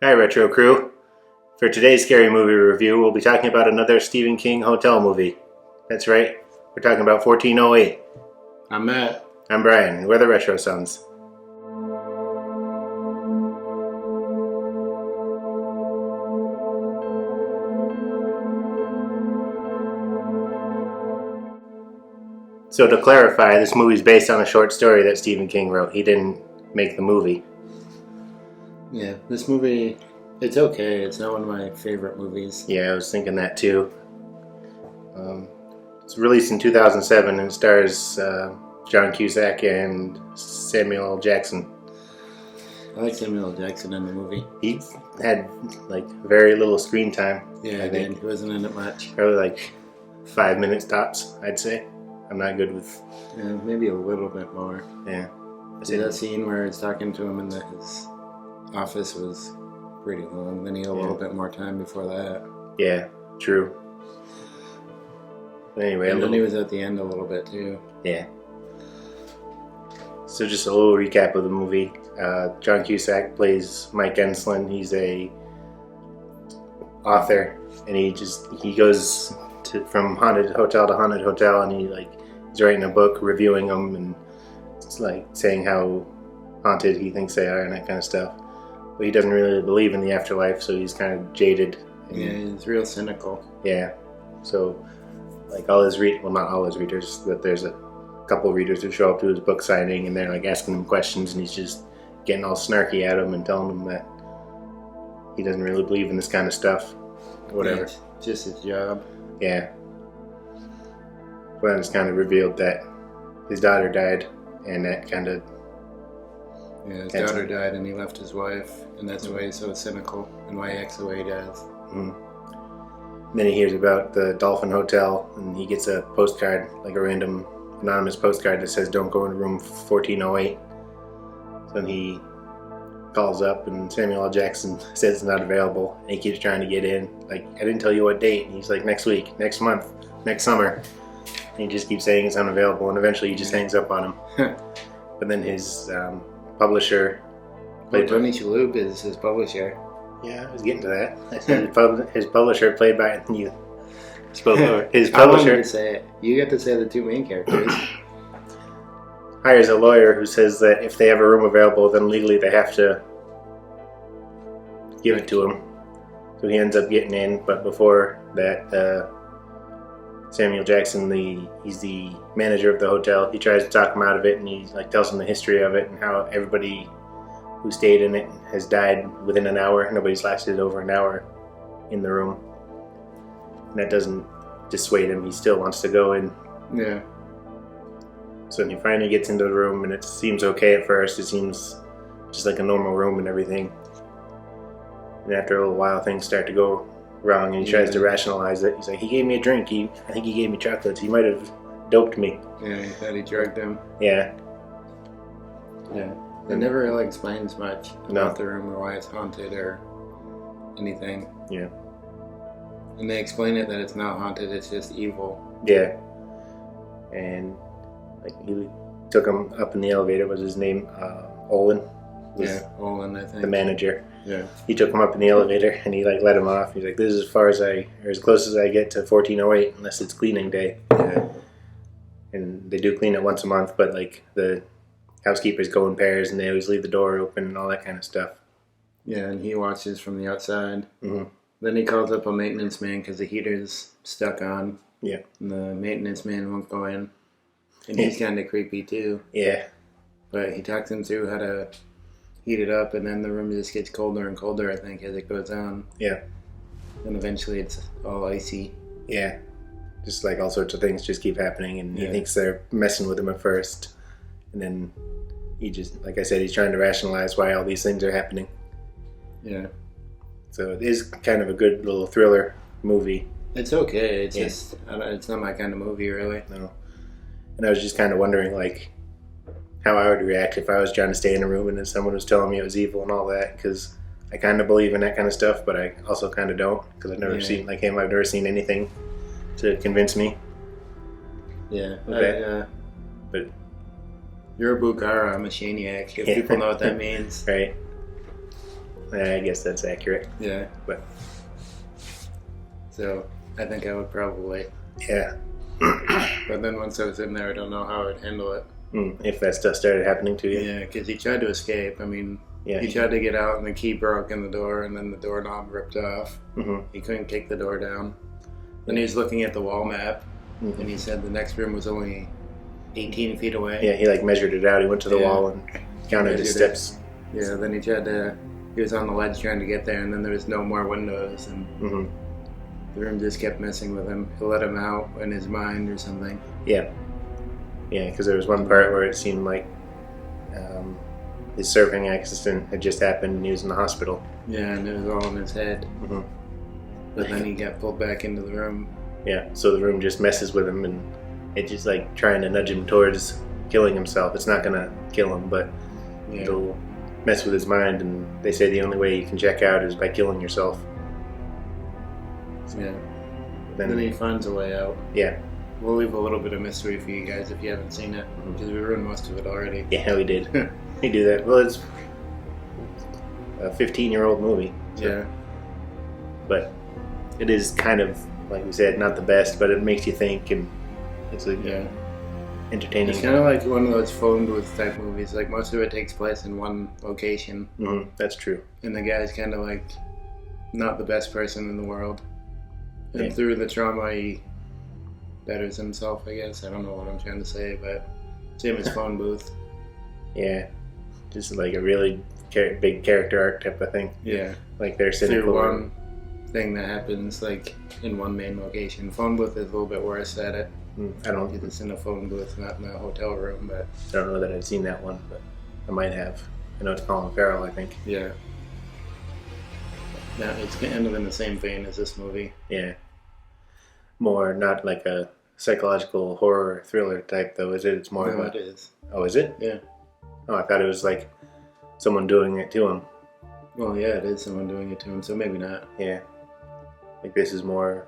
Hi, Retro Crew. For today's scary movie review, we'll be talking about another Stephen King hotel movie. That's right, we're talking about 1408. I'm Matt. I'm Brian, and we're the Retro Sons. So to clarify, this movie is based on a short story that Stephen King wrote. He didn't make the movie. Yeah, this movie, it's okay. It's not one of my favorite movies. Yeah, I was thinking that too. It's released in 2007 and stars John Cusack and Samuel L. Jackson. I like Samuel L. Jackson in the movie. He had very little screen time. Yeah, I think he wasn't in it much. Probably 5 minutes tops, I'd say. I'm not good with. Yeah, maybe a little bit more. Yeah. See that scene where it's talking to him in his office was pretty long. Then he had a little bit more time before that. Yeah, true. But anyway, and then he was at the end a little bit too. Yeah. So just a little recap of the movie. John Cusack plays Mike Enslin. He's a author, and he goes from haunted hotel to haunted hotel, and he's writing a book reviewing them and it's saying how haunted he thinks they are and that kind of stuff. But he doesn't really believe in the afterlife, so he's kind of jaded. Yeah, he's real cynical. Yeah. So all his not all his readers, but there's a couple readers who show up to his book signing and they're asking him questions, and he's just getting all snarky at them and telling them that he doesn't really believe in this kind of stuff. Whatever. Yeah, it's just his job. Yeah. But then it's kind of revealed that his daughter died, and that kind of... Yeah, his daughter died and he left his wife, and that's why he's so cynical and why he acts the way he does. Mm-hmm. Then he hears about the Dolphin Hotel, and he gets a postcard, a random anonymous postcard that says, "Don't go in room 1408. So then he calls up, and Samuel L. Jackson says it's not available, and he keeps trying to get in. I didn't tell you what date. And he's next week, next month, next summer. And he just keeps saying it's unavailable, and eventually he just hangs up on him. But then his publisher... Tony Shalhoub is his publisher. Yeah, I was getting to that. His publisher, played by you. His publisher... I wanted to say it. You get to say the two main characters. Hires a lawyer who says that if they have a room available, then legally they have to give it to him. So he ends up getting in, but before that, Samuel Jackson, he's the manager of the hotel. He tries to talk him out of it, and he tells him the history of it and how everybody who stayed in it has died within an hour. Nobody's lasted over an hour in the room. And that doesn't dissuade him. He still wants to go in. Yeah. So then he finally gets into the room, and it seems okay at first. It seems just like a normal room and everything. And after a little while, things start to go wrong, and he tries to rationalize it. He's like, he gave me a drink. I think he gave me chocolates. He might have doped me. Yeah, he thought he drugged him. Yeah. Yeah. It never really explains much about the room or why it's haunted or anything. Yeah. And they explain it that it's not haunted, it's just evil. Yeah. And he took him up in the elevator. Was his name Olin? Olin, I think. The manager. Yeah. He took him up in the elevator, and he let him off. He's like, "This is as close as I get to 1408, unless it's cleaning day." Yeah. And they do clean it once a month, but the housekeepers go in pairs, and they always leave the door open and all that kind of stuff. Yeah, and he watches from the outside. Mm-hmm. Then he calls up a maintenance man because the heater's stuck on. Yeah. And the maintenance man won't go in. And he's kind of creepy too. Yeah. But he talks him through how to heat it up, and then the room just gets colder and colder, I think, as it goes on. Yeah. And eventually it's all icy. Yeah. Just all sorts of things just keep happening, and he thinks they're messing with him at first. And then he just, like I said, he's trying to rationalize why all these things are happening. Yeah. So it is kind of a good little thriller movie. It's okay. It's just, it's not my kind of movie, really. No. And I was just kind of wondering, how I would react if I was trying to stay in a room and then someone was telling me it was evil and all that, because I kind of believe in that kind of stuff, but I also kind of don't, because I've never seen, I've never seen anything to convince me. Yeah. But you're a Bukara, I'm a Shaniac, if people know what that means. Right. I guess that's accurate. Yeah. But So I think I would probably. yeah. But then once I was in there, I don't know how I'd handle it. If that stuff started happening to you. Yeah, because he tried to escape. I mean, Yeah. he tried to get out, and the key broke in the door, and then the doorknob ripped off. Mm-hmm. He couldn't kick the door down. Then he was looking at the wall map, Mm-hmm. and he said the next room was only 18 feet away. Yeah, he like measured it out. He went to the Yeah. wall and counted his Measured it. steps. Yeah, then he tried to. He was on the ledge trying to get there, and then there was no more windows, and Mm-hmm. the room just kept messing with him. He let him out in his mind or something. Yeah. Yeah, because there was one part where it seemed like his surfing accident had just happened and he was in the hospital. Yeah, and it was all in his head. Mm-hmm. But then he got pulled back into the room. Yeah, so the room just messes with him and it's just like trying to nudge him towards killing himself. It's not gonna kill him, but Yeah. it'll mess with his mind. And they say the only way you can check out is by killing yourself. Yeah. Then Then he finds a way out. yeah, We'll leave a little bit of mystery for you guys if you haven't seen it, because we ruined most of it already. yeah, we did. We do that. Well, it's a 15-year-old movie. So, Yeah. but it is kind of like we said, not the best, but it makes you think, and it's a Yeah. entertaining. It's kind of like one of those phone booth type movies. Like most of it takes place in one location, That's true. and the guy's kind of like not the best person in the world. And Yeah. through the trauma, he betters himself, I guess. I don't know what I'm trying to say, but same as phone booth. Yeah, just like a really big character arc type of thing. Yeah. Like they're Through cynical. one thing that happens like in one main location. Phone booth is a little bit worse at it. I don't Because it's in a phone booth, not in a hotel room, but know that I've seen that one, but I might have. I know it's Colin Farrell, I think. yeah. Now it's kind of in the same vein as this movie. Yeah. More not like a psychological horror thriller type though, is it? It's more No, of it a... is. Oh, is it? Yeah. Oh, I thought it was like someone doing it to him. Well, yeah, it is someone doing it to him, so maybe not. Yeah. Like this is more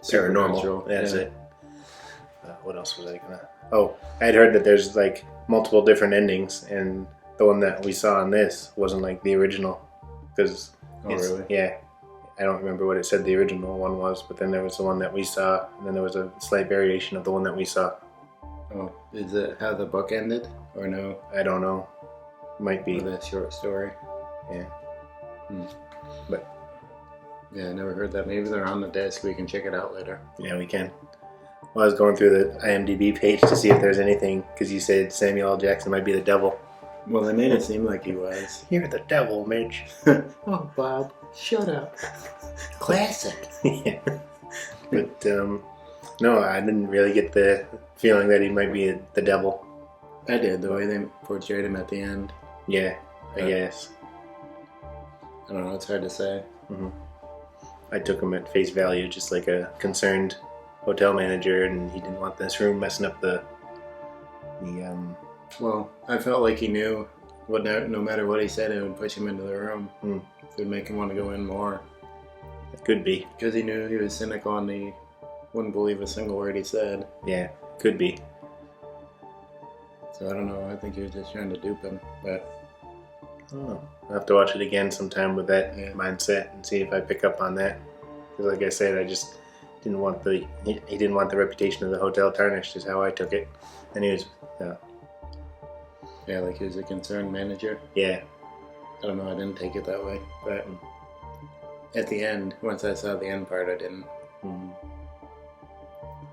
Supernatural. paranormal. That's Yeah. it. What else was I gonna... Oh, I had heard that there's like multiple different endings, and the one that we saw in this wasn't like the original. Because Oh, really? Yeah. I don't remember what it said the original one was, but then there was the one that we saw, and then there was a slight variation of the one that we saw. Oh, is it how the book ended? Or no? I don't know. Might be. Or the short story? Yeah. But Yeah, I never heard that. Maybe they're on the desk. We can check it out later. yeah, we can. Well, I was going through the IMDb page to see if there's anything, because you said Samuel L. Jackson might be the devil. Well, they made it seem like he was. You're the devil, Mitch. Oh, Bob, shut up. Classic. Yeah. But no, I didn't really get the feeling that he might be the devil. I did, the way they portrayed him at the end. Yeah, I Yeah. guess. I don't know, it's hard to say. I took him at face value, just like a concerned hotel manager, and he didn't want this room messing up the Well, I felt like he knew no matter what he said, it would push him into the room. It would make him want to go in more. It could be. Because he knew he was cynical and he wouldn't believe a single word he said. Yeah, could be. So I don't know, I think he was just trying to dupe him. But I don't know. I'll have to watch it again sometime with that Yeah. mindset and see if I pick up on that. Because like I said, I just didn't want he didn't want the reputation of the hotel tarnished is how I took it. And he was, yeah, like he was a concerned manager. yeah. I don't know, I didn't take it that way. But at the end, once I saw the end part, I didn't. Mm.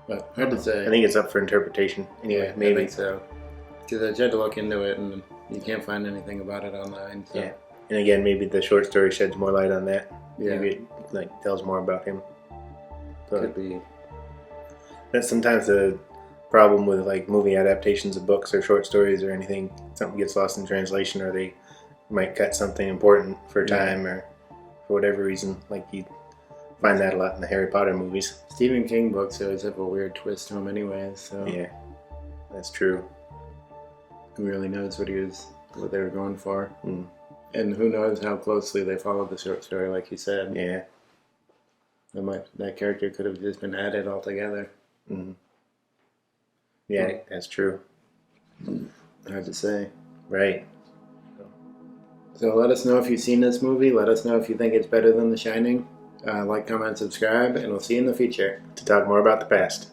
But hard to say. I think it's up for interpretation. Anyway, Yeah, I maybe. think so. Because I tried to look into it and you can't find anything about it online. So. Yeah. And again, maybe the short story sheds more light on that. Yeah. Maybe it like tells more about him. So Could be. that's sometimes the problem with like movie adaptations of books or short stories or anything. Something gets lost in translation, or they might cut something important for Yeah. time or for whatever reason. Like you find that a lot in the Harry Potter movies. Stephen King books always have a weird twist to them anyways, so Yeah, that's true. who really knows what they were going for. Mm. And who knows how closely they followed the short story, like you said. Yeah. That character could have just been added altogether. Mm. Yeah, Right. that's true. Hard to say. Right. So let us know if you've seen this movie. Let us know if you think it's better than The Shining. Like, comment, subscribe, and we'll see you in the future. To talk more about the past.